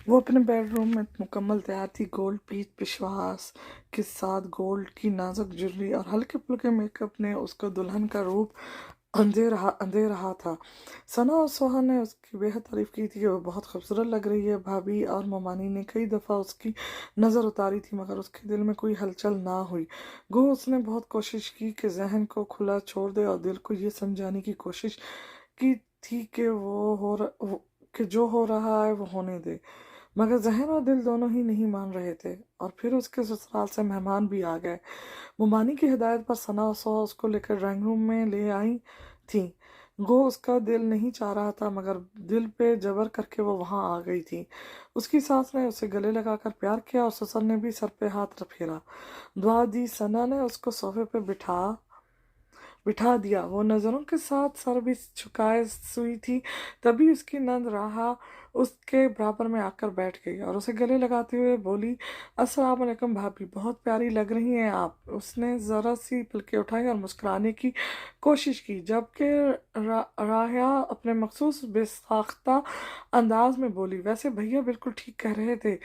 وہ اپنے bed room میں مکمل تیار تھی، گولڈ پیچ پشواس کے ساتھ گولڈ کی نازک جویلری اور ہلکے پھلکے میک اپ نے اس کو دلہن کا روپ دے رہا تھا۔ ثنا اور سوہا نے اس کی بے حد تعریف کی تھی کہ وہ بہت خوبصورت لگ رہی ہے۔ بھابھی اور ممانی نے کئی دفعہ اس کی نظر اتاری تھی مگر اس کے دل میں کوئی ہلچل نہ ہوئی۔ گو اس نے بہت کوشش کی کہ ذہن کو کھلا چھوڑ دے اور دل کو یہ سمجھانے کی کوشش کی تھی کہ کہ جو ہو رہا ہے وہ ہونے دے، مگر ذہن اور دل دونوں ہی نہیں مان رہے تھے۔ اور پھر اس کے سسرال سے مہمان بھی آ گئے۔ ممانی کی ہدایت پر ثنا اور سوہا اس کو لے کر ڈرائنگ روم میں لے آئی تھیں۔ گو اس کا دل نہیں چاہ رہا تھا مگر دل پہ جبر کر کے وہ وہاں آ گئی تھی۔ اس کی ساس نے اسے گلے لگا کر پیار کیا اور سسر نے بھی سر پہ ہاتھ پھیرا، دعا دی۔ ثنا نے اس کو صوفے پہ بٹھا دیا، وہ نظروں کے ساتھ سر بھی جھکائے سوئی تھی۔ تبھی اس کی نند راہا اس کے برابر میں آ کر بیٹھ گئی اور اسے گلے لگاتے ہوئے بولی، السلام علیکم بھابھی، بہت پیاری لگ رہی ہیں آپ۔ اس نے ذرا سی پلکیں اٹھائی اور مسکرانے کی کوشش کی، جبکہ راہا اپنے مخصوص بے ساختہ انداز میں بولی، ویسے بھیا بالکل ٹھیک کہہ رہے تھے۔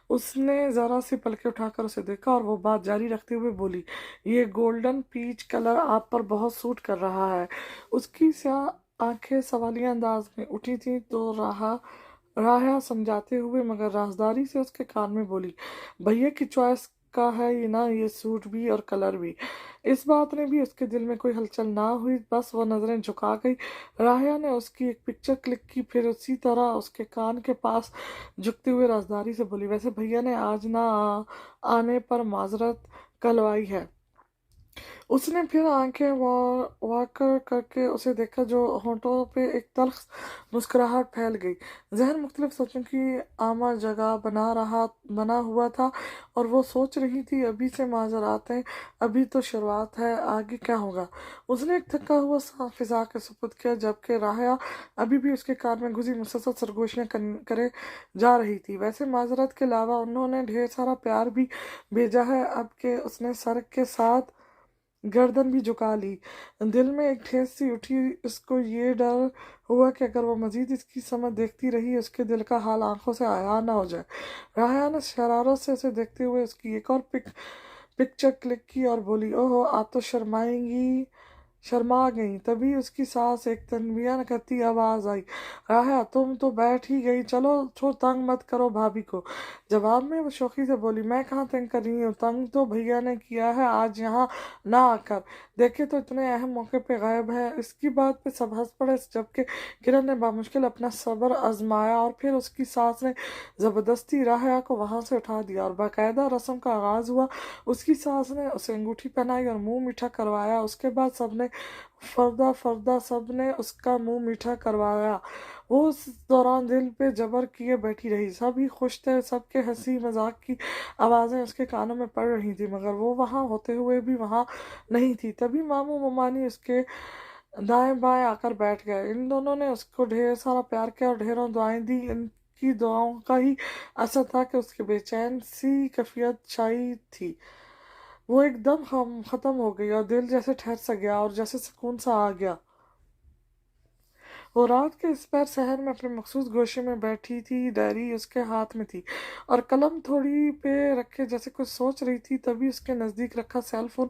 اس نے ذرا سی پلکیں اٹھا کر اسے دیکھا اور وہ بات جاری رکھتے ہوئے بولی، یہ گولڈن پیچ کلر آپ پر بہت سوٹ کر رہا ہے۔ اس کی سیاہ آنکھیں سوالیہ انداز میں اٹھی تھیں تو راہا سمجھاتے ہوئے مگر رازداری سے اس کے کان میں بولی، بھیا کی چوائس کا ہے یہ نا، یہ سوٹ بھی اور کلر بھی۔ اس بات نے بھی اس کے دل میں کوئی ہلچل نہ ہوئی، بس وہ نظریں جھکا گئی۔ راہا نے اس کی ایک پکچر کلک کی، پھر اسی طرح اس کے کان کے پاس جھکتے ہوئے رازداری سے بولی، ویسے بھیا نے آج نہ آنے پر معذرت کلوائی ہے۔ اس نے پھر آنکھیں واکر کر کے اسے دیکھا، جو ہونٹوں پہ ایک تلخ مسکراہٹ پھیل گئی۔ ذہن مختلف سوچوں کی آمہ جگہ بنا ہوا تھا اور وہ سوچ رہی تھی، ابھی سے معذراتیں، ابھی تو شروعات ہے، آگے کیا ہوگا۔ اس نے ایک تھکا ہوا سا فضا کے سپرد کیا، جبکہ راہا ابھی بھی اس کے کان میں گھسی مسلسل سرگوشیاں کرے جا رہی تھی، ویسے معذرت کے علاوہ انہوں نے ڈھیر سارا پیار بھی بھیجا ہے اب کہ اس نے سر کے ساتھ گردن بھی جھکا لی۔ دل میں ایک ٹھیس سی اٹھی، اس کو یہ ڈر ہوا کہ اگر وہ مزید اس کی سمت دیکھتی رہی اس کے دل کا حال آنکھوں سے عیاں نہ ہو جائے۔ راہا نے شرارت سے اسے دیکھتے ہوئے اس کی ایک اور پکچر کلک کی اور بولی، اوہو آپ تو شرما گئیں۔ تبھی اس کی سانس ایک تنبیہ کرتی آواز آئی، راہا تم تو بیٹھ ہی گئی، چلو تنگ مت کرو بھابھی کو۔ جواب میں وہ شوخی سے بولی، میں کہاں تنگ کر رہی ہوں، تنگ تو بھیا نے کیا ہے آج یہاں نہ آ کر، دیکھے تو اتنے اہم موقع پہ غائب ہے۔ اس کی بات پہ سب ہنس پڑے، جبکہ کرن نے بامشکل اپنا صبر آزمایا اور پھر اس کی ساس نے زبردستی راہا کو وہاں سے اٹھا دیا اور باقاعدہ رسم کا آغاز ہوا۔ اس کی ساس نے اسے انگوٹھی پہنائی اور منہ میٹھا کروایا، اس کے بعد سب نے اس کا منہ میٹھا کروایا۔ وہ اس دوران دل پہ جبر کیے بیٹھی رہی، سب ہی خوش تھے، سب کے ہنسی مذاق کی آوازیں اس کے کانوں میں پڑ رہی تھی مگر وہ وہاں ہوتے ہوئے بھی وہاں نہیں تھی۔ تبھی ماموں ممانی اس کے دائیں بائیں آ کر بیٹھ گئے۔ ان دونوں نے اس کو ڈھیر سارا پیار کیا اور ڈھیروں دعائیں دی۔ ان کی دعاؤں کا ہی اثر تھا کہ اس کی بے چین سی کیفیت چھائی تھی، وہ ایک دم ختم ہو گئی اور دل جیسے ٹھہر سا گیا اور جیسے سکون سا آ گیا۔ وہ رات کے اس پہر صحن میں اپنے مخصوص گوشے میں بیٹھی تھی، ڈائری اس کے ہاتھ میں تھی اور قلم تھوڑی پہ رکھے جیسے کچھ سوچ رہی تھی۔ تبھی اس کے نزدیک رکھا سیل فون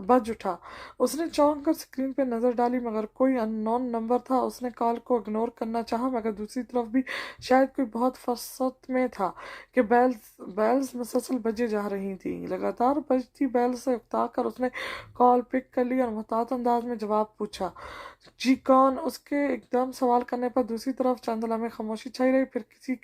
بج اٹھا۔ اس نے چونک کر اسکرین پہ نظر ڈالی مگر کوئی ان نون نمبر تھا۔ اس نے کال کو اگنور کرنا چاہا مگر دوسری طرف بھی شاید کوئی بہت فرصت میں تھا کہ بیلز مسلسل بجے جا رہی تھی۔ لگاتار بجتی بیلز سے اکتا کر اس نے کال پک کر لی اور محتاط انداز میں جواب پوچھا، جی کون؟ اس کے ایک دم سوال کرنے پر دوسری طرف چند لمحے خاموشی چھائی رہی، پھر کسی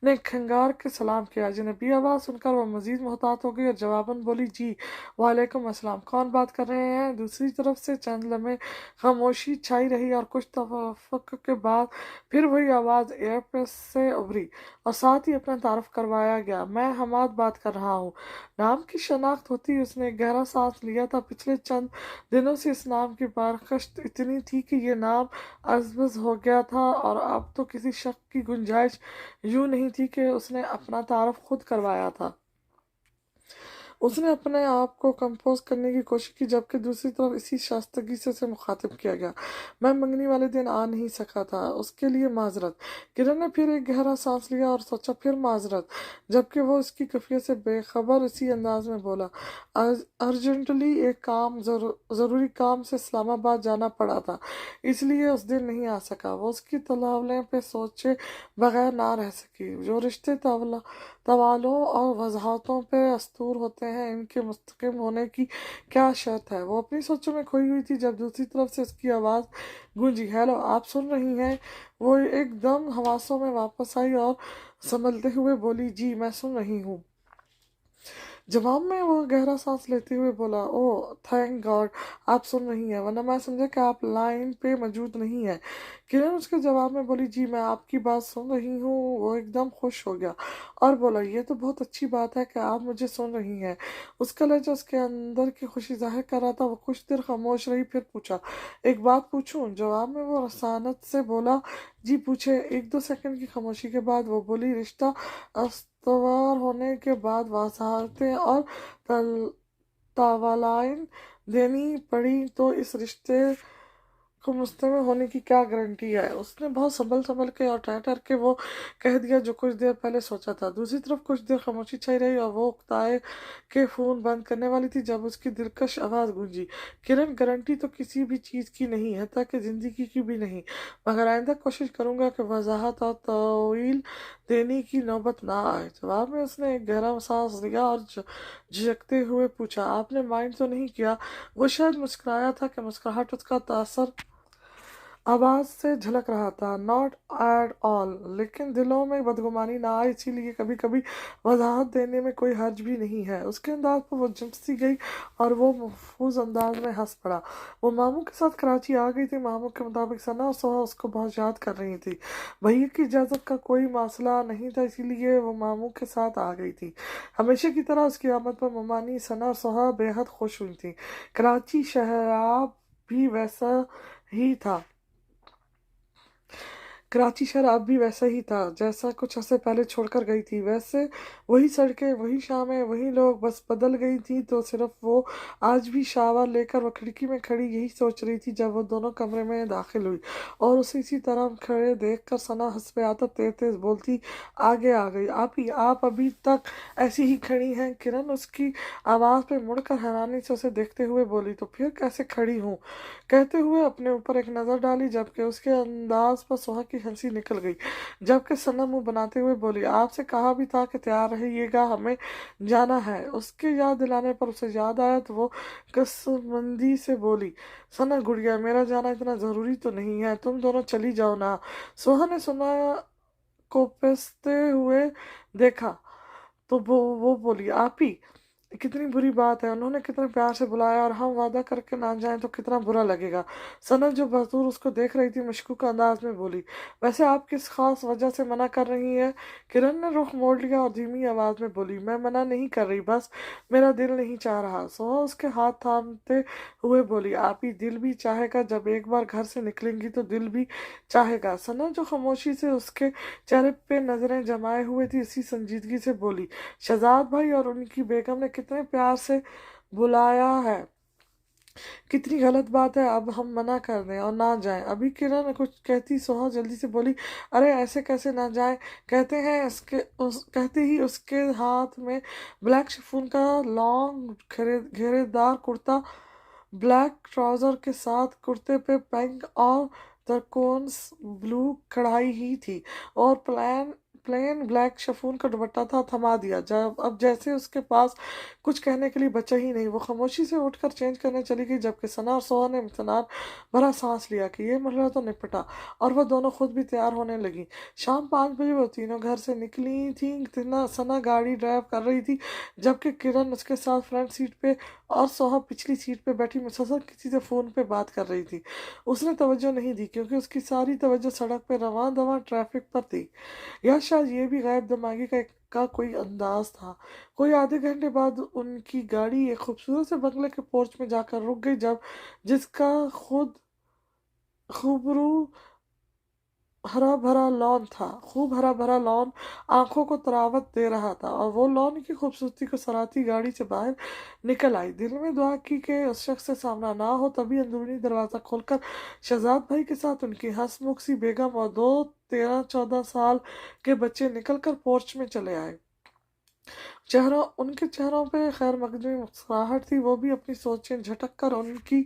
نے کھنگار کے سلام کیا۔ اجنبی آواز سن کر وہ مزید محتاط ہو گئی اور جواباً بولی، جی وعلیکم السلام، کون بات کر رہے ہیں؟ دوسری طرف سے چند لمحے خاموشی چھائی رہی اور کچھ توقع کے بعد پھر وہی آواز ایئر پریس سے ابھری اور ساتھ ہی اپنا تعارف کروایا گیا، میں حماد بات کر رہا ہوں۔ نام کی شناخت ہوتی اس نے گہرا سانس لیا تھا۔ پچھلے چند دنوں سے اس نام کی بارکشت اتنی تھی کہ یہ نام ازبز ہو گیا تھا اور اب تو کسی شک کی گنجائش یوں نہیں تھی کہ اس نے اپنا تعارف خود کروایا تھا۔ उसने अपने आप को कंपोज करने की कोशिश की, जबकि दूसरी तरफ इसी शाइस्तगी से उसे मुखातिब किया गया। मैं मंगनी वाले दिन आ नहीं सका था, उसके लिए माजरत। किरण ने फिर एक गहरा सांस लिया और सोचा, फिर माजरत, जबकि वो इसकी कैफियत से बेखबर इसी अंदाज में बोला, अर्जेंटली एक ज़रूरी काम से इस्लामाबाद जाना पड़ा था, इसलिए उस दिन नहीं आ सका। वो उसकी तलावले पे सोचे बगैर ना रह सकी। जो रिश्ते तवालों और वजाहतों पे अस्तूर होते हैं, इनके मुस्तकिम होने की क्या शर्त है। वो अपनी सोचों में खोई हुई थी जब दूसरी तरफ से उसकी आवाज़ गूंजी, हेलो, आप सुन रही हैं? वो एकदम हवासों में वापस आई और संभलते हुए बोली, जी मैं सुन रही हूँ। जवाब में वो गहरा सांस लेते हुए बोला, ओह थैंक गॉड आप सुन रही हैं, वरना मैं समझा कि आप लाइन पे मौजूद नहीं है। किरण उसके जवाब में बोली, जी मैं आपकी बात सुन रही हूँ। वो एकदम खुश हो गया और बोला, ये तो बहुत अच्छी बात है कि आप मुझे सुन रही हैं। उसका लहजा उसके अंदर की खुशी जाहिर कर रहा था। वो कुछ देर खामोश रही, फिर पूछा, एक बात पूछूं? जवाब में वो रसानत से बोला, जी पूछे। एक दो सेकंड की खामोशी के बाद वो बोली, रिश्ता तवार होने के बाद वसाहतें और तावालाइन देनी पड़ी तो इस रिश्ते को मुस्तमिल होने की क्या गारंटी है? उसने बहुत संभल के और ठहर ठहर के वो कह दिया जो कुछ देर पहले सोचा था। दूसरी तरफ कुछ देर खामोशी छाई रही और वो उकताए के फोन बंद करने वाली थी जब उसकी दिलकश आवाज़ गूंजी, किरण, गारंटी तो किसी भी चीज़ की नहीं है, ताकि ज़िंदगी की भी नहीं, मगर आइंदा कोशिश करूंगा कि वजाहत और तवील देने की नौबत ना आए। जवाब में उसने एक गहरा सांस लिया और झिझकते हुए पूछा, आपने माइंड तो नहीं किया? वो शायद मुस्कुराया था कि मुस्कुराहट उसका तासर आवाज से झलक रहा था, नॉट एट ऑल, लेकिन दिलों में बदगुमानी ना आए, इसीलिए कभी कभी वजाहत देने में कोई हर्ज भी नहीं है। उसके अंदाज पर वो जम सी गई और वो महफूज अंदाज में हंस पड़ा। वो मामू के साथ कराची आ गई थी। मामू के मुताबिक सना और सोहा उसको बहुत याद कर रही थी। भैया की इजाज़त का कोई मसला नहीं था, इसीलिए वो मामू के साथ आ गई थी। हमेशा की तरह उसकी आमद पर ममानी, सना और सोहा बेहद खुश हुई थी। कराची शहर भी वैसा ही था। कराची शहर अब भी वैसा ही था जैसा कुछ अर्से पहले छोड़कर गई थी। वैसे वही सड़कें, वही शामें, वही लोग, बस बदल गई थी तो सिर्फ वो। आज भी शावर लेकर वो खिड़की में खड़ी यही सोच रही थी जब वो दोनों कमरे में दाखिल हुई और उसे इसी तरह खड़े देखकर सना हंस पे आता तेज तेज बोलती, आगे आ गई। आप अभी तक ऐसी ही खड़ी हैं? किरण उसकी आवाज़ पे मुड़कर हैरानी से उसे देखते हुए बोली, तो फिर कैसे खड़ी हूँ? कहते हुए अपने ऊपर एक नज़र डाली, जबकि उसके अंदाज पर सोहा की हंसी निकल गई। जबकि सना मुंह बनाते हुए बोली, आपसे कहा भी था कि तैयार रहिएगा, हमें जाना है। उसके याद दिलाने पर उसे याद आया तो वो कसमंदी से बोली, सना गुड़िया, मेरा जाना इतना ज़रूरी तो नहीं है, तुम दोनों चली जाओ ना। सोहा ने सना को पेसते हुए देखा तो वो बोली, आप ही, कितनी बुरी बात है, उन्होंने कितने प्यार से बुलाया और हम वादा करके ना जाएं तो कितना बुरा लगेगा। सनत जो बतूर उसको देख रही थी मशकूक अंदाज में बोली, वैसे आप किस खास वजह से मना कर रही हैं? किरण ने रुख मोड़ लिया और धीमी आवाज में बोली, मैं मना नहीं कर रही, बस मेरा दिल नहीं चाह रहा। सोहा उसके हाथ थामते हुए बोली, आप ही, दिल भी चाहेगा, जब एक बार घर से निकलेंगी तो दिल भी चाहेगा। सनत जो खामोशी से उसके चेहरे पे नजरें जमाए हुए थी इसी संजीदगी से बोली, शहजाद भाई और उनकी बेगम ने कितने प्यार से बुलाया है, कितनी गलत बात है अब हम मना कर दें और ना जाएं। अभी किरण कुछ कहती सोहा जल्दी से बोली, अरे ऐसे कैसे ना जाएं? कहते ही उसके हाथ में ब्लैक शिफॉन का लॉन्ग घेरेदार कुर्ता, ब्लैक ट्राउजर के साथ कुर्ते पे पिंक और तरकोन्स ब्लू कढ़ाई ही थी और प्लेन ब्लैक शिफॉन का दुपट्टा था, थमा दिया। जब अब जैसे उसके पास कुछ कहने के लिए बचा ही नहीं। वो खामोशी से उठकर चेंज करने चली गई, जबकि सना और सोहा ने इत्मीनान भरा सांस लिया कि ये मसला तो निपटा, और वह दोनों खुद भी तैयार होने लगी। शाम 5 बजे वो तीनों घर से निकली थी। सना गाड़ी ड्राइव कर रही थी, जबकि किरण उसके साथ फ्रंट सीट पे और सोहा पिछली सीट पे बैठी मुसलसल किसी से फ़ोन पे बात कर रही थी। उसने तवज्जो नहीं दी क्योंकि उसकी सारी तवज्जो सड़क पे रवां दवां ट्रैफिक पर थी, या शायद ये भी गायब दिमागी का कोई अंदाज था। कोई आधे घंटे बाद उनकी गाड़ी एक खूबसूरत से बंगले के पोर्च में जाकर रुक गई, जब जिसका खुद खूबरू हरा भरा लॉन था, खूब हरा भरा लॉन आंखों को तरावत दे रहा था, और वो लॉन की खूबसूरती को सराहती गाड़ी से बाहर निकल आई। दिल में दुआ की कि उस शख्स से सामना ना हो। तभी अंदरूनी दरवाजा खोलकर शहजाद भाई के साथ उनकी हंसमुख सी बेगम और दो 13-14 साल के बच्चे निकलकर पोर्च में चले आए। उनके चेहरों पे खैर मकदमी मुस्कुराहट थी। वो भी अपनी सोचें झटक कर उनकी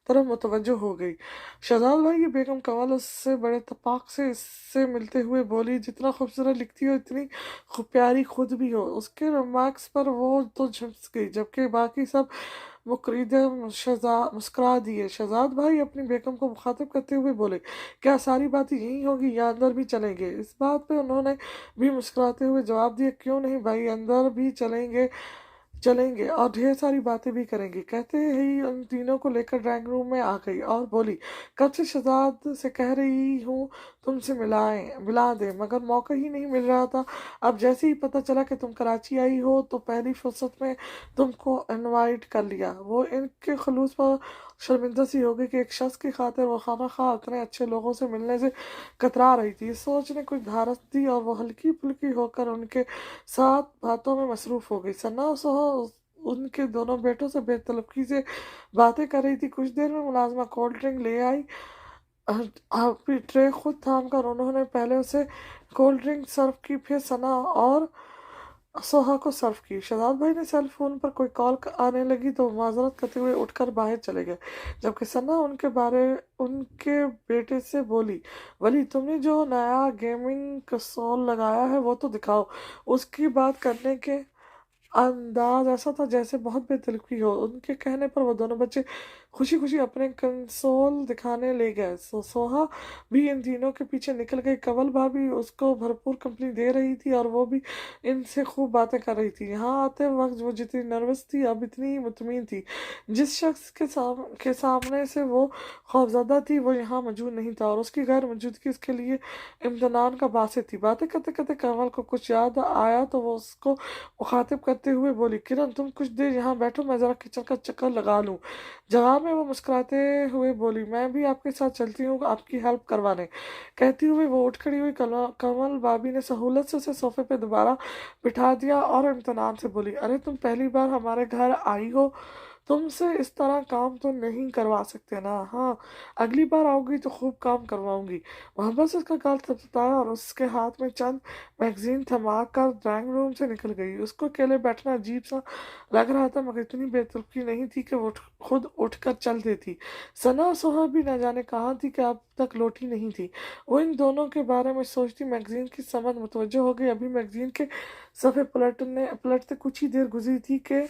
तरफ मुतवज्जो हो गई। शहजाद भाई की बेगम कंवल उससे बड़े तपाक से इससे मिलते हुए बोली, जितना खूबसूरत लिखती हो इतनी खूब प्यारी खुद भी हो। उसके रिमार्क्स पर वो तो झुंस गई, जबकि बाकी सब मुकरीदे मुस्कुरा दिए। शहजाद भाई अपनी बेगम को मुखातिब करते हुए बोले, क्या सारी बातें यही होगी या अंदर भी चलेंगे? इस बात पे उन्होंने भी मुस्कुराते हुए जवाब दिया, क्यों नहीं भाई, अंदर भी चलेंगे चलेंगे और ढेर सारी बातें भी करेंगे। कहते ही उन तीनों को लेकर ड्राइंग रूम में आ गई और बोली, कब से शहजाद से कह रही हूँ तुमसे मिला दे, मगर मौका ही नहीं मिल रहा था। अब जैसे ही पता चला कि तुम कराची आई हो तो पहली फुर्सत में तुमको इनवाइट कर लिया। वो इनके खलूस पर शर्मिंदा सी हो गई कि एक शख्स की खातिर वो खाना खा उतने अच्छे लोगों से मिलने से कतरा रही थी। इस सोच ने कुछ धारस दी और वो हल्की फुल्की होकर उनके साथ बातों में मसरूफ हो गई। सन्ना और सोहा उनके दोनों बेटों से बेतलफी से बातें कर रही थी। कुछ देर में मुलाजमा कोल्ड ड्रिंक ले आई। आप ट्रे खुद थाम कर उन्होंने पहले उसे कोल्ड ड्रिंक सर्व की, फिर सना और सोहा को सर्व की। शहजाद भाई ने सेल फोन पर कोई कॉल आने लगी तो माजरत करते हुए उठकर बाहर चले गए, जबकि सना उनके बेटे से बोली, वली तुमने जो नया गेमिंग कंसोल लगाया है वो तो दिखाओ। उसकी बात करने के अंदाज ऐसा था जैसे बहुत बेतलफी हो। उनके कहने पर वो दोनों बच्चे खुशी खुशी अपने कंसोल दिखाने ले गए। सोहा भी इन तीनों के पीछे निकल गई। कंवल भाभी उसको भरपूर कंपनी दे रही थी और वो भी इनसे खूब बातें कर रही थी। यहाँ आते वक्त वो जितनी नर्वस थी अब इतनी मुतमिन थी। जिस शख्स के सामने से वो खौफजदा थी वो यहाँ मौजूद नहीं था, और उसकी गैर मौजूदगी उसके लिए इम्तनान का बायस थी। बातें करते करते कंवल को कुछ याद आया तो वो उसको मुखातिब करते हुए बोली, किरण तुम कुछ देर यहाँ बैठो, मैं जरा किचन का चक्कर लगा लूँ। जवाब में वो मुस्कुराते हुए बोली, मैं भी आपके साथ चलती हूँ आपकी हेल्प करवाने। कहती हुए वो उठ खड़ी हुई। कमल भाभी ने सहूलत से उसे सोफे पे दोबारा बिठा दिया और इम्तनान से बोली, अरे तुम पहली बार हमारे घर आई हो, तुमसे इस तरह काम तो नहीं करवा सकते ना। हाँ, अगली बार आओगी तो खूब काम करवाऊंगी। मोहब्बत से उसका गाल थपथपाया और उसके हाथ में चंद मैगजीन थमा कर ड्राइंग रूम से निकल गई। उसको अकेले बैठना अजीब सा लग रहा था, मगर इतनी बेतुकी नहीं थी कि वो खुद उठकर चल देती। सना और सोहा भी न जाने कहाँ थी कि अब तक लौटी नहीं थी। वो इन दोनों के बारे में सोचती मैगजीन की समझ मुतवज्जो हो गई। अभी मैगजीन के सफ़े पलटते कुछ ही देर गुजरी थी कि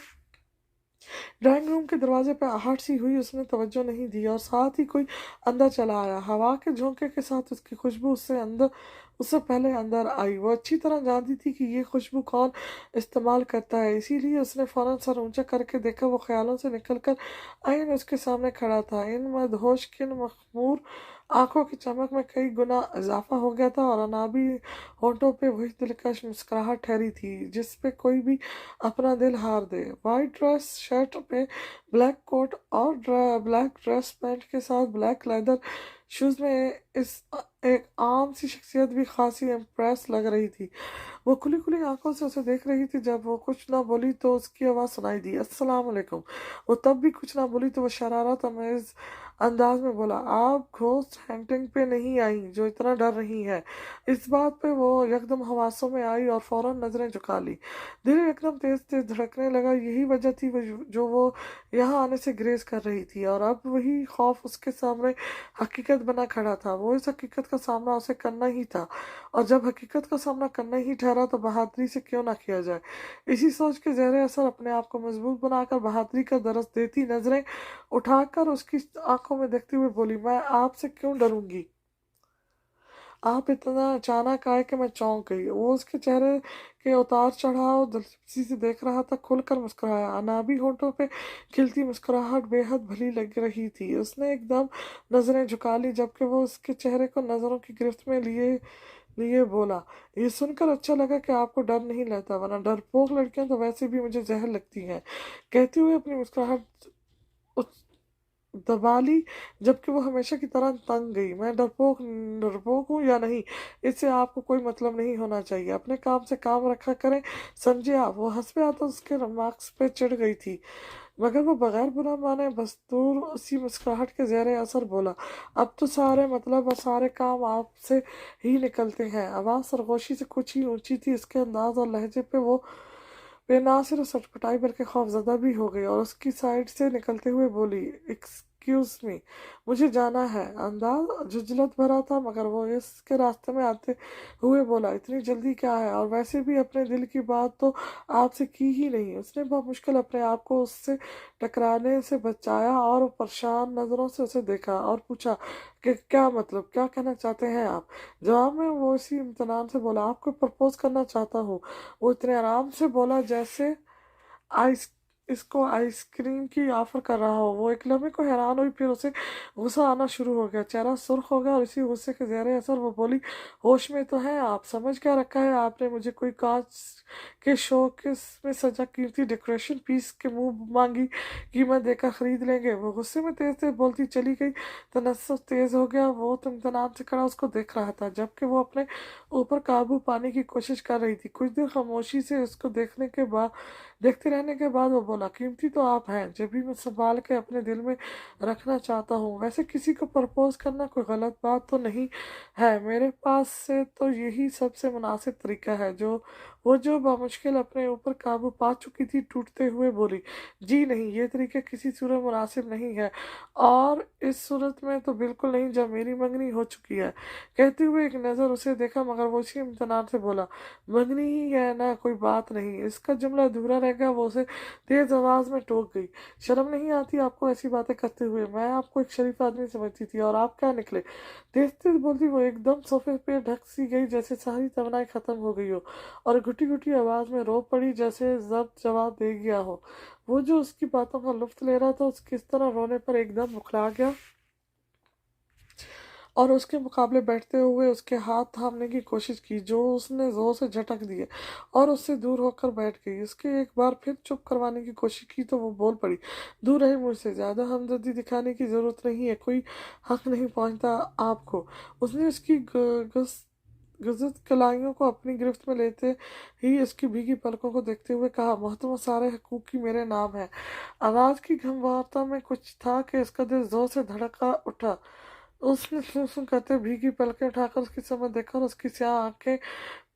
ड्राइंग रूम के दरवाजे पर आहट सी हुई। उसने तवज्जो नहीं दी और साथ ही कोई अंदर चला आया। हवा के झोंके के साथ उसकी खुशबू उससे पहले अंदर आई। वो अच्छी तरह जानती थी कि ये खुशबू कौन इस्तेमाल करता है, इसीलिए उसने फौरन सर ऊंचा करके देखा। वो ख्यालों से निकलकर आईन उसके सामने खड़ा था। इन मदहोश किन मखमूर आंखों की चमक में कई गुना इजाफा हो गया था और अनाबी होठों पे वही दिलकश मुस्कुराहट ठहरी थी जिस पे कोई भी अपना दिल हार दे। वाइट ड्रेस शर्ट पे ब्लैक कोट और ब्लैक ड्रेस पैंट के साथ ब्लैक लेदर शूज में इस एक आम सी शख्सियत भी खासी इम्प्रेस लग रही थी। वो खुली खुली आंखों से उसे देख रही थी। जब वो कुछ ना बोली तो उसकी आवाज़ सुनाई दी, अस्सलाम वालेकुम। वो तब भी कुछ ना बोली तो वो शरारत अमेज अंदाज में बोला, आप घोस्ट हंटिंग पे नहीं आई जो इतना डर रही है। इस बात पे वो यकदम हवासों में आई और फौरन नजरें झुका ली। दिल एकदम तेज तेज धड़कने लगा। यही वजह थी जो वो यहाँ आने से ग्रेज कर रही थी, और अब वही खौफ उसके सामने हकीकत बना खड़ा था। वो इस हकीकत का सामना उसे करना ही था, और जब हकीकत का सामना करना ही ठहरा तो बहादुरी से क्यों ना किया जाए। इसी सोच के ज़हरे असर अपने आप को मजबूत बनाकर बहादुरी का दरस देती नजरें उठाकर उसकी आंखों में देखते हुए बोली, मैं आपसे क्यों डरूंगी? आप इतना अचानक आए कि मैं चौंक गई। वो उसके चेहरे के उतार चढ़ाव दिलचस्पी से देख रहा था। खुलकर मुस्कुराया। अनाबी होठों पे खिलती मुस्कुराहट बेहद भली लग रही थी। उसने एकदम नजरें झुका ली जबकि वो उसके चेहरे को नजरों की गिरफ्त में लिए लिए बोला, ये सुनकर अच्छा लगा कि आपको डर नहीं लगता, वरना डरपोक लड़कियां तो वैसे भी मुझे जहर लगती हैं। कहते हुए अपनी मुस्कुराहट दबा ली, जबकि वो हमेशा की तरह तंग गई। मैं डरपोक हूँ या नहीं, इससे आपको कोई मतलब नहीं होना चाहिए। अपने काम से काम रखा करें, समझे आप? वो हंस पे आता उसके रिमार्क्स पे चिढ़ गई थी, मगर वो बगैर बुरा माने बस दूर उसी मुस्कुराहट के ज़ेरे असर बोला, अब तो सारे मतलब और सारे काम आपसे ही निकलते हैं। आवाज़ सरगोशी से कुछ ही ऊंची थी, इसके अंदाज और लहजे पे वो ना सिर्फ सटपटाई बल्कि खौफजदा भी हो गई और उसकी साइड से निकलते हुए बोली, एक्सक्यूज मी, मुझे जाना है। अंदाज झुंझलत भरा था, मगर वो इसके रास्ते में आते हुए बोला, इतनी जल्दी क्या है, और वैसे भी अपने दिल की बात तो आपसे की ही नहीं। उसने बहुत मुश्किल अपने आप को उससे टकराने से बचाया और परेशान नजरों से उसे देखा और पूछा कि क्या मतलब, क्या कहना चाहते हैं आप? जवाब में वो इसी इम्तनान से बोला, आपको प्रपोज करना चाहता हूँ। वो इतने आराम से बोला जैसे आइस इसको आइसक्रीम की ऑफर कर रहा हो। वो एक लम्हे को हैरान हुई, फिर उसे गुस्सा आना शुरू हो गया, चेहरा सुर्ख हो गया और इसी गुस्से के ज़ेरे असर वो बोली, होश में तो हैं आप? समझ क्या रखा है आपने? मुझे कोई कांच के शोकेस में सजा कीमती डेकोरेशन पीस के मुंह मांगी कीमत देकर खरीद लेंगे? वो गुस्से में तेज तेज बोलती चली गई, तनस्सुस तेज हो गया। वो इम्तनान से खड़ा उसको देख रहा था, जबकि वो अपने ऊपर काबू पाने की कोशिश कर रही थी। कुछ देर खामोशी से उसको देखते रहने के बाद वो बोला, कीमती तो आप हैं, जब भी मैं संभाल के अपने दिल में रखना चाहता हूँ। वैसे किसी को प्रपोज करना कोई गलत बात तो नहीं है, मेरे पास से तो यही सबसे मुनासिब तरीका है। जो बामुश्किल अपने ऊपर काबू पा चुकी थी, टूटते हुए बोली, जी नहीं, ये तरीका किसी सूरत मुनासिब नहीं है, और इस सूरत में तो बिल्कुल नहीं जब मेरी मंगनी हो चुकी है। कहते हुए एक नज़र उसे देखा, मगर वो उसी इम्तनान से बोला, मंगनी ही है ना, कोई बात नहीं। इसका जुमला अधूरा रह गया, वो उसे तेज आवाज में टोक गई, शर्म नहीं आती आपको ऐसी बातें करते हुए? मैं आपको एक शरीफ आदमी समझती थी और आप क्या निकले? तेज तेज बोलती वो एकदम सोफे पे ढक सी गई जैसे सारी तमन्नाएं खत्म हो गई हो, और घुटी घुटी आवाज में रो पड़ी जैसे जब्त जवाब दे गया हो। वो जो उसकी बातों का लुत्फ ले रहा था, उसकी इस तरह रोने पर एकदम मुखरा गया और उसके मुकाबले बैठते हुए उसके हाथ थामने की कोशिश की, जो उसने जोर से झटक दिए और उससे दूर होकर बैठ गई। उसके एक बार फिर चुप करवाने की कोशिश की तो वो बोल पड़ी, दूर रहे मुझसे, ज़्यादा हमदर्दी दिखाने की ज़रूरत नहीं है, कोई हक नहीं पहुंचता आपको। उसने उसकी गजत कलाइयों को अपनी गिरफ्त में लेते ही उसकी भीगी पलकों को देखते हुए कहा, मोहतरमा, सारे हकूक की मेरे नाम है। आवाज़ की गंभीरता में कुछ था कि उसका दिल जोर से धड़का उठा। उसने सूं करते भीगी पलकें उठाकर उसकी समझ देखा और उसकी स्याह आंखें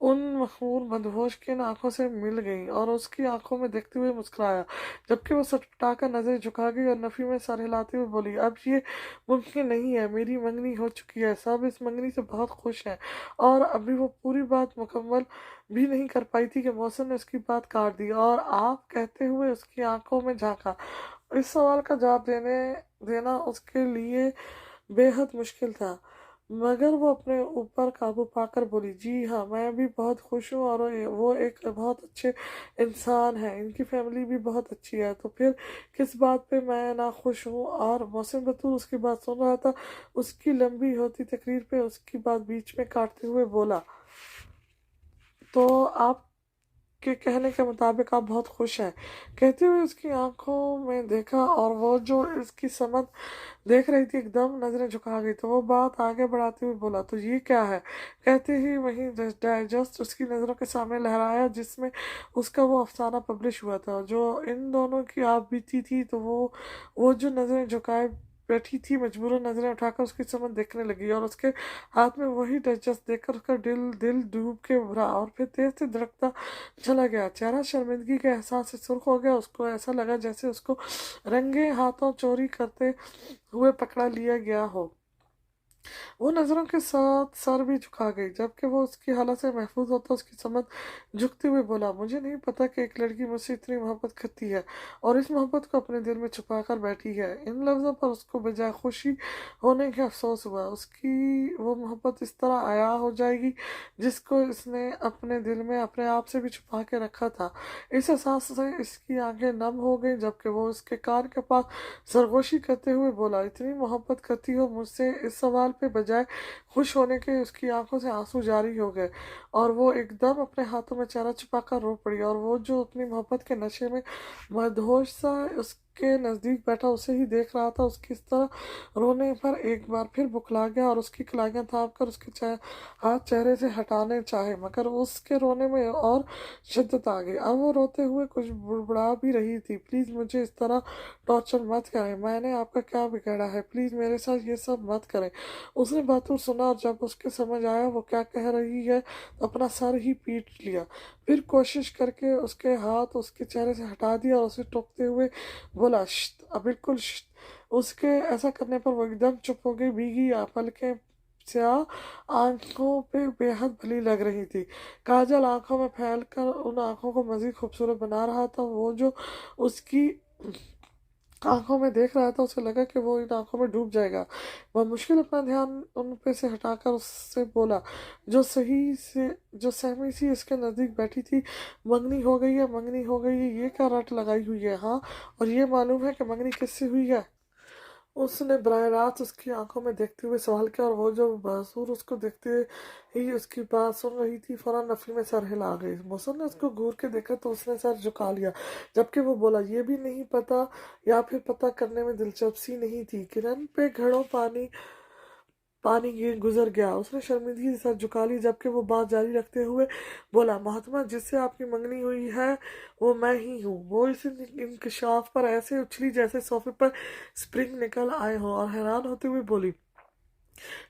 उन मखमूर मदहोश की आंखों से मिल गईं और उसकी आंखों में देखते हुए मुस्कुराया, जबकि वो सटपटाकर नजर झुका गई और नफी में सर हिलाते हुए बोली, अब ये मुमकिन नहीं है, मेरी मंगनी हो चुकी है, सब इस मंगनी से बहुत खुश हैं। और अभी वो पूरी बात मुकम्मल भी नहीं कर पाई थी कि मौसम ने उसकी बात काट दी और आप कहते हुए उसकी आंखों में झांका। इस सवाल का जवाब देना उसके लिए बेहद मुश्किल था, मगर वो अपने ऊपर काबू पाकर बोली, जी हाँ, मैं भी बहुत खुश हूँ और वो एक बहुत अच्छे इंसान है, इनकी फैमिली भी बहुत अच्छी है, तो फिर किस बात पे मैं ना खुश हूँ? और मोहसिन बतूर उसकी बात सुन रहा था। उसकी लंबी होती तकरीर पे उसकी बात बीच में काटते हुए बोला, तो आप के कहने के मुताबिक आप बहुत खुश हैं? कहते हुए उसकी आंखों में देखा और वो जो इसकी समझ देख रही थी एकदम नजरें झुका गई, तो वो बात आगे बढ़ाते हुए बोला, तो ये क्या है? कहते ही वहीं डाइजेस्ट उसकी नज़रों के सामने लहराया, जिसमें उसका वो अफसाना पब्लिश हुआ था जो इन दोनों की आप बीती थी। तो वो जो नजरें झुकाए बैठी थी, मजबूरन नजरें उठाकर उसकी समझ देखने लगी और उसके हाथ में वही डाइजेस्ट देखकर उसका दिल दिल डूब के उभरा और फिर तेज से धड़कता चला गया। चेहरा शर्मिंदगी के एहसास से सुर्ख हो गया, उसको ऐसा लगा जैसे उसको रंगे हाथों चोरी करते हुए पकड़ा लिया गया हो। वो नज़रों के साथ सर भी झुका गई, जबकि वो उसकी हालत से महफूज होता उसकी समझ झुकते हुए बोला, मुझे नहीं पता कि एक लड़की मुझसे इतनी मोहब्बत करती है और इस मोहब्बत को अपने दिल में छुपा कर बैठी है। इन लफ्ज़ों पर उसको बजाय खुशी होने के अफसोस हुआ। उसकी वो मोहब्बत इस तरह आया हो जाएगी जिसको इसने अपने दिल में अपने आप से भी छुपा के रखा था। इस एहसास से इसकी आंखें नम हो गई, जबकि वो उसके कान के पास सरगोशी करते हुए बोला, इतनी मोहब्बत करती हो मुझसे? इस सवाल पे बजाय खुश होने के उसकी आंखों से आंसू जारी हो गए और वो एकदम अपने हाथों में चेहरा छुपाकर रो पड़ी और वो जो अपनी मोहब्बत के नशे में मदहोश सा के नज़दीक बैठा उसे ही देख रहा था। उसकी इस तरह रोने पर एक बार फिर बुखला गया और उसकी कलाइयाँ थाप कर उसके हाथ चेहरे से हटाने चाहे, मगर उसके रोने में और शिद्दत आ गई। अब वो रोते हुए कुछ बुड़बुड़ा भी रही थी। प्लीज़ मुझे इस तरह टॉर्चर मत करें, मैंने आपका क्या बिगाड़ा है, प्लीज़ मेरे साथ ये सब मत करें। उसने बातूर सुना और जब उसके समझ आया वो क्या कह रही है तो अपना सर ही पीट लिया। फिर कोशिश करके उसके हाथ उसके चेहरे से हटा दिया और उसे टोकते हुए बोला, "श्त, अब बिल्कुल श्त।" उसके ऐसा करने पर वो एकदम चुप हो गई। भीगी पलकें स्याह आंखों पे बेहद भली लग रही थी। काजल आंखों में फैलकर उन आंखों को मजीद खूबसूरत बना रहा था। वो जो उसकी आंखों में देख रहा था, उसे लगा कि वो इन आंखों में डूब जाएगा। वह मुश्किल अपना ध्यान उन पे से हटाकर उससे बोला, जो सहमी सी इसके नज़दीक बैठी थी, मंगनी हो गई है, मंगनी हो गई है, ये क्या रट लगाई हुई है? हाँ, और ये मालूम है कि मंगनी किससे हुई है? उसने बराह रास्त उसकी आंखों में देखते हुए सवाल किया, और वो जो बसूर उसको देखते ही उसकी बात सुन रही थी, फौरन नफी में सर हिला गई। मौसम ने उसको घूर के देखा तो उसने सर झुका लिया, जबकि वो बोला, ये भी नहीं पता या फिर पता करने में दिलचस्पी नहीं थी। किरण पे घड़ों पानी गुजर गया। उसने शर्मिंदगी से सर झुका ली, जबकि वो बात जारी रखते हुए बोला, महात्मा, जिससे आपकी मंगनी हुई है वो मैं ही हूँ। वो इस इंकशाफ पर ऐसे उछली जैसे सोफे पर स्प्रिंग निकल आए हो और हैरान होते हुए बोली,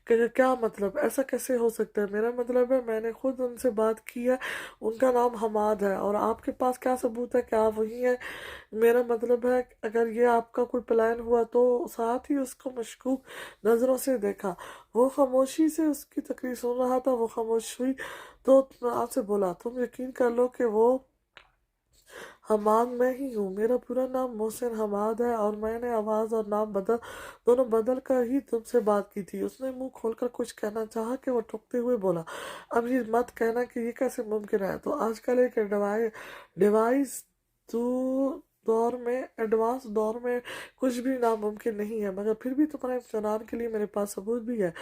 क्या मतलब, ऐसा कैसे हो सकता है? मेरा मतलब है, मैंने खुद उनसे बात की है, उनका नाम हमाद है। और आपके पास क्या सबूत है कि आप वही हैं? मेरा मतलब है, अगर ये आपका कोई प्लान हुआ तो साथ ही उसको मशकूक नज़रों से देखा। वो खामोशी से उसकी तकरीर सुन रहा था। वो खामोश हुई तो आपसे बोला, तुम यकीन कर लो कि वो हमाद मैं ही हूँ। मेरा पूरा नाम मोहसिन हमाद है और मैंने आवाज़ और नाम दोनों बदल कर ही तुमसे बात की थी। उसने मुंह खोलकर कुछ कहना चाहा कि वो टूकते हुए बोला, अब ये मत कहना कि ये कैसे मुमकिन है। तो आजकल एक डिवाइस तो एडवांस दौर में कुछ भी नामुमकिन नहीं है, मगर फिर भी तुम्हारे इम्तहान के लिए मेरे पास सबूत भी है।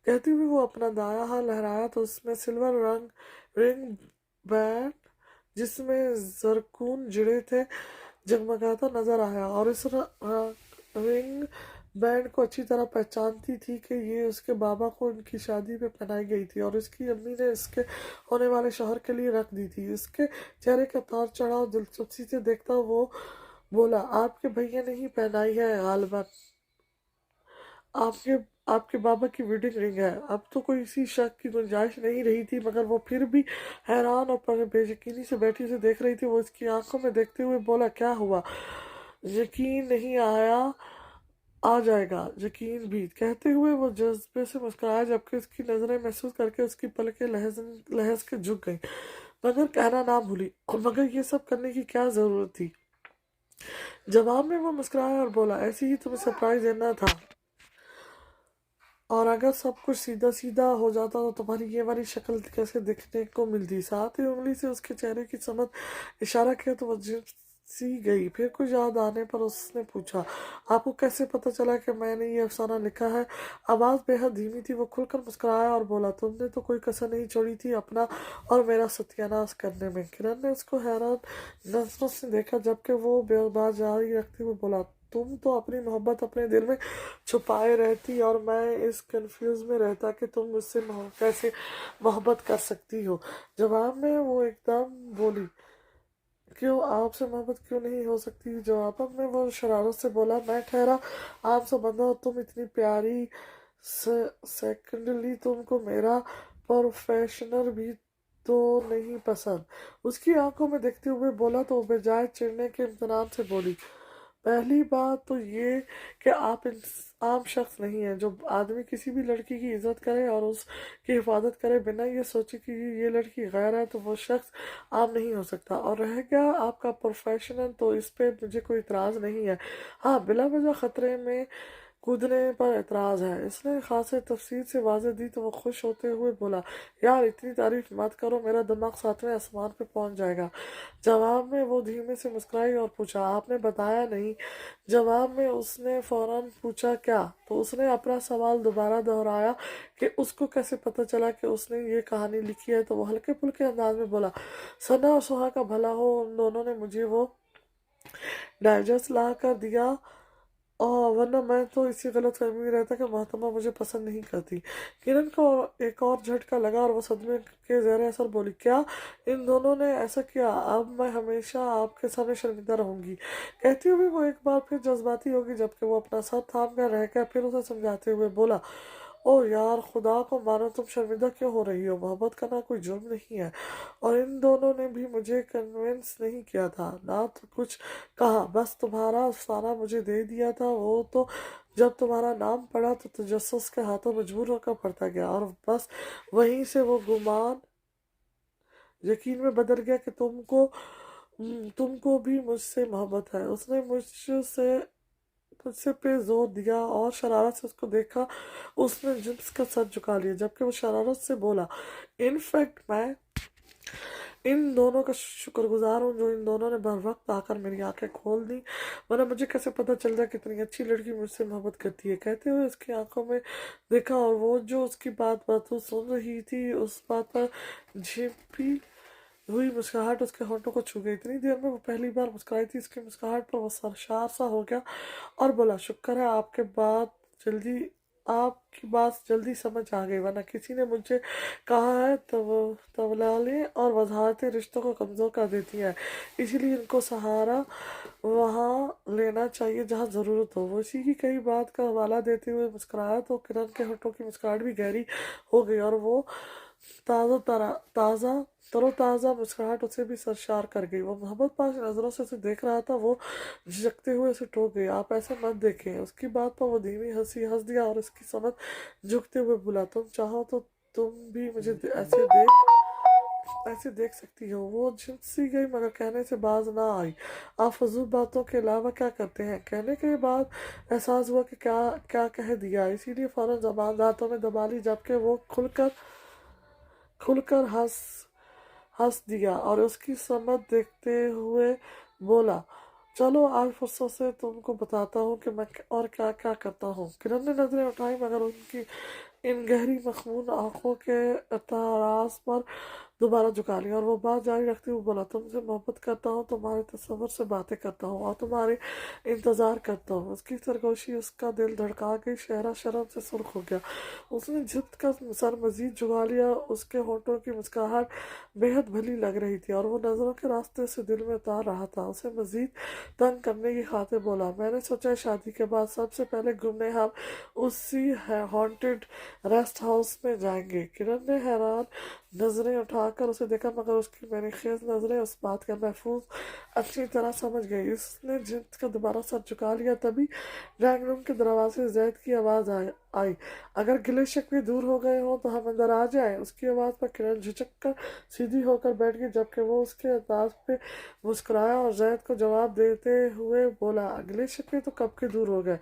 कहते हुए वो अपना दायां हाथ लहराया तो उसमें सिल्वर रिंग बैंड जिसमें जरकून जुड़े थे जगमगाता नजर आया, और इस रिंग बैंड को अच्छी तरह पहचानती थी कि ये उसके बाबा को उनकी शादी में पहनाई गई थी और इसकी अम्मी ने इसके होने वाले शौहर के लिए रख दी थी। इसके चेहरे का तार चढ़ा और दिलचस्पी से देखता वो बोला, आपके भैया ने ही पहनाई है गालिबा, आपके आपके बाबा की वेडिंग रिंग है। अब तो कोई इसी शक की गुंजाइश नहीं रही थी, मगर वो फिर भी हैरान और बेयकीनी से बैठी उसे देख रही थी। वो उसकी आंखों में देखते हुए बोला, क्या हुआ? यकीन नहीं आया? आ जाएगा यकीन भी। कहते हुए वो जज्बे से मुस्कुराया, जबकि उसकी नजरें महसूस करके उसकी पलकें लहज के झुक गईं, मगर कहना ना भूली, मगर ये सब करने की क्या जरूरत थी? जवाब में वो मुस्कुराया और बोला, ऐसे ही तुम्हें सरप्राइज देना था, और अगर सब कुछ सीधा सीधा हो जाता तो तुम्हारी ये वाली शक्ल कैसे दिखने को मिलती। साथ ही उंगली से उसके चेहरे की समझ इशारा किया तो वो जिप सी गई। फिर कुछ याद आने पर उसने पूछा, आपको कैसे पता चला कि मैंने ये अफसाना लिखा है? आवाज़ बेहद धीमी थी। वो खुलकर मुस्कुराया और बोला, तुमने तो कोई कसर नहीं छोड़ी थी अपना और मेरा सत्यानाश करने में। किरण ने उसको हैरान नजरों से देखा, जबकि वो बात जारी रखते हुए बोला, तुम तो अपनी मोहब्बत अपने दिल में छुपाए रहती और मैं इस कंफ्यूज में रहता कि तुम मुझसे कैसे मोहब्बत कर सकती हो। जवाब में वो एकदम बोली, क्यों, आपसे मोहब्बत क्यों नहीं हो सकती? जवाब में वो शरारत से बोला, मैं ठहरा आपसे बंदा और तुम इतनी प्यारी। सेकंडली तुमको मेरा प्रोफेशनल भी तो नहीं पसंद? उसकी आंखों में देखते हुए बोला तो बजाय चिढ़ने के इम्तनान से बोली, पहली बात तो ये कि आप आम शख्स नहीं है। जो आदमी किसी भी लड़की की इज्जत करे और उसकी हिफाजत करे बिना ये सोचे कि ये लड़की गैर है, तो वो शख्स आम नहीं हो सकता। और रह गया आपका प्रोफेशनल, तो इस पे मुझे कोई इतराज़ नहीं है। हाँ, बिला वजह ख़तरे में कूदने पर एतराज़ है। इसने खासे तफसील से वाज़ह दी तो वो खुश होते हुए बोला, यार इतनी तारीफ मत करो, मेरा दिमाग सातवें आसमान पे पहुंच जाएगा। जवाब में वो धीमे से मुस्कुराई और पूछा, आपने बताया नहीं? जवाब में उसने फौरन पूछा, क्या? तो उसने अपना सवाल दोबारा दोहराया कि उसको कैसे पता चला कि उसने ये कहानी लिखी है। तो वो हल्के फुल्के अंदाज में बोला, सना और सुहा का भला हो, उन दोनों ने मुझे वो डाइजेस्ट ला कर दिया, और वरना मैं तो इसी गलत फहमी में रहता कि मोहतरमा मुझे पसंद नहीं करती। किरण को एक और झटका लगा और वो सदमे के ज़ेर असर बोली, क्या इन दोनों ने ऐसा किया? अब मैं हमेशा आपके सामने शर्मिंदा रहूंगी। कहती हुई वो एक बार फिर जज्बाती होगी, जबकि वो अपना सर थाम कर रह गया। फिर उसे समझाते हुए बोला, ओ यार, खुदा को मानो, तुम शर्मिंदा क्यों हो रही हो? मोहब्बत करना कोई जुर्म नहीं है, और इन दोनों ने भी मुझे कन्विंस नहीं किया था, ना तो कुछ कहा, बस तुम्हारा अफसाना मुझे दे दिया था। वो तो जब तुम्हारा नाम पड़ा तो तजस्सुस के हाथों मजबूर होकर पड़ता गया, और बस वहीं से वो गुमान यकीन में बदल गया कि तुमको भी मुझसे मोहब्बत है। उसने मुझसे पे जोर दिया और शरारत से उसको देखा। उसने जिन्स का सर झुका लिया, जबकि वो शरारत से बोला, इनफैक्ट मैं इन दोनों का शुक्रगुजार हूँ जो इन दोनों ने बर वक्त आकर मेरी आंखें खोल दी, वरना मुझे कैसे पता चल जाए कितनी अच्छी लड़की मुझसे मोहब्बत करती है। कहते हुए उसकी आंखों में देखा, और वो जो उसकी बात सुन रही थी, उस बात पर झिपी हुई मुस्कुराहट उसके होंठों को छू गई। इतनी देर में वो पहली बार मुस्कुराई थी। इसकी मुस्कुराहट पर वो सरशार सा हो गया और बोला, शुक्र है आपकी बात जल्दी समझ आ गई, वरना किसी ने मुझे कहा है तवलाले और वजाहतें रिश्तों को कमज़ोर कर देती हैं, इसीलिए इनको सहारा वहाँ लेना चाहिए जहाँ ज़रूरत हो। वो इसी की कई बात का हवाला देते हुए मुस्कुराया तो किरण के होठों की मुस्कुराहट भी गहरी हो गई, और वो ताज़ा तरा ताज़ा तरोताज़ा मुस्कुराहट उसे भी सरशार कर गई। वो मोहब्बत पाश नज़रों से उसे देख रहा था। वो झिझकते हुए उसे टोक गई, आप ऐसे मत देखें। उसकी बात पर वो धीमी हंसी हंस दिया और उसकी समझ झुकते हुए बोला, तुम चाहो तो तुम भी मुझे ऐसे देख सकती हो। वो झिंक सी गई मगर कहने से बाज ना आई। आप फजूल बातों के अलावा क्या करते हैं? कहने के बाद एहसास हुआ कि क्या क्या कह दिया, इसीलिए फौरन जबान दांतों में दबा ली, जबकि वो खुलकर हंस दिया और उसकी समझ देखते हुए बोला, चलो आज फुर्सत से तुमको बताता हूँ कि मैं और क्या क्या करता हूँ। किरण ने नजरें उठाई मगर उनकी इन गहरी मखमून आंखों के तारास पर दोबारा झुका लिया, और वो बात जारी रखते हुए बोला, तुमसे मोहब्बत करता हूँ, तुम्हारे तस्वर से बातें करता हूँ और तुम्हारे इंतज़ार करता हूँ। उसकी सरगोशी उसका दिल धड़का गई। शहरा शर्म से सुर्ख हो गया। उसने झुक कर सर मजीद झुका लिया। उसके होठों की मुस्कुराहट बेहद भली लग रही थी और वो नज़रों के रास्ते से दिल में उतार रहा था। उसे मजीद तंग करने की खातिर बोला, मैंने सोचा शादी के बाद सबसे पहले घूमने हम उसी हॉन्टेड रेस्ट हाउस में जाएंगे। किरण ने हैरान नजरें उठाकर उसे देखा, मगर उसकी मैंने नजरें उस बात का महफूज अच्छी तरह समझ गई। उसने जिद का दोबारा सर झुका लिया। तभी ड्राइंग रूम के दरवाजे से जैद की आवाज़ आई, अगर गिले शिकवे दूर हो गए हों तो हम अंदर आ जाएं। उसकी आवाज़ पर किरण झिझक कर सीधी होकर बैठ गई, जबकि वो उसके अंदाज पे मुस्कुराया और जैद को जवाब देते हुए बोला, गिले शिकवे तो कब के दूर हो गए।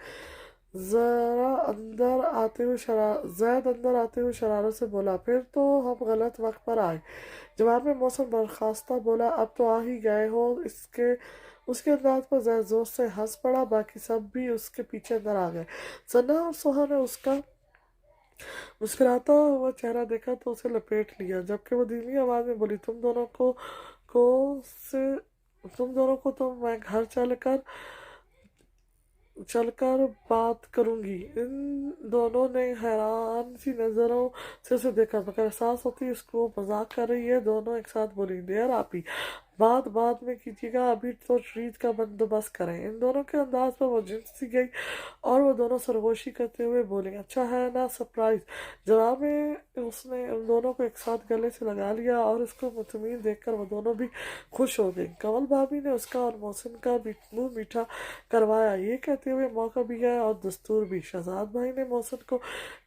जैद अंदर आते हुए शरारत से बोला, फिर तो हम गलत वक्त पर आए। जवाब में मौसम बर्खास्ता बोला, अब तो आ ही गए हो। उसके अंदाज पर जैद जोर से हंस पड़ा। बाकी सब भी उसके पीछे अंदर आ गए। सना और सोहा ने उसका मुस्कुराता हुआ चेहरा देखा तो उसे लपेट लिया, जबकि वो धीमी आवाज में बोली, को से तुम दोनों को तो मैं घर चलकर बात करूंगी। इन दोनों ने हैरान सी नजरों से उसे देखा, मगर एहसास होती उसको मजाक कर रही है। दोनों एक साथ बोली, देर आप ही बात बाद में कीजिएगा, अभी तो ट्रीट का बंदोबस्त करें। इन दोनों के अंदाज पर वो जिंस सी गई और वो दोनों सरगोशी करते हुए बोले, अच्छा है ना सरप्राइज। जवाब में उसने उन दोनों को एक साथ गले से लगा लिया और उसको मुतमिन देखकर वो दोनों भी खुश हो गई। कंवल भाभी ने उसका और मोहसिन का भी मुंह मीठा करवाया। ये कहते हुए मौका भी गया और दस्तूर भी। शहजाद भाई ने मोहसिन को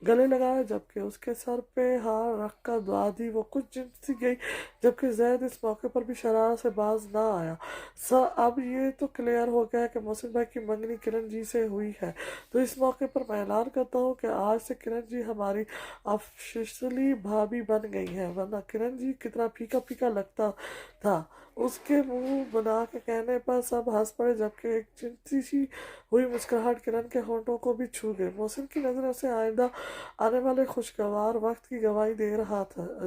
गले लगाया, जबकि उसके सर पे हार रख कर दुआ दी। वो कुछ जिंस सी गई, जबकि जैद इस मौके पर भी शरारत से बाज ना आया। अब ये तो क्लियर हो गया कि मोहसिन भाई की मंगनी किरण जी से हुई है, तो इस मौके पर मैं ऐलान करता हूँ कि आज से किरण जी हमारी ऑफिशियली भाभी बन गई हैं। वरना किरण जी कितना फीका फीका लगता था, اس کے منہ بنا کے کہنے پر سب ہنس پڑے، جبکہ ایک چنتی سی ہوئی مسکراہٹ کرن کے ہونٹوں کو بھی چھو گئی۔ محسن کی نظریں اسے آئندہ آنے والے خوشگوار وقت کی گواہی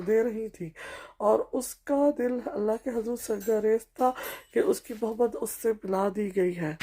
دے رہی تھی، اور اس کا دل اللہ کے حضور سجدہ ریز تھا کہ اس کی محبت اس سے ملا دی گئی ہے۔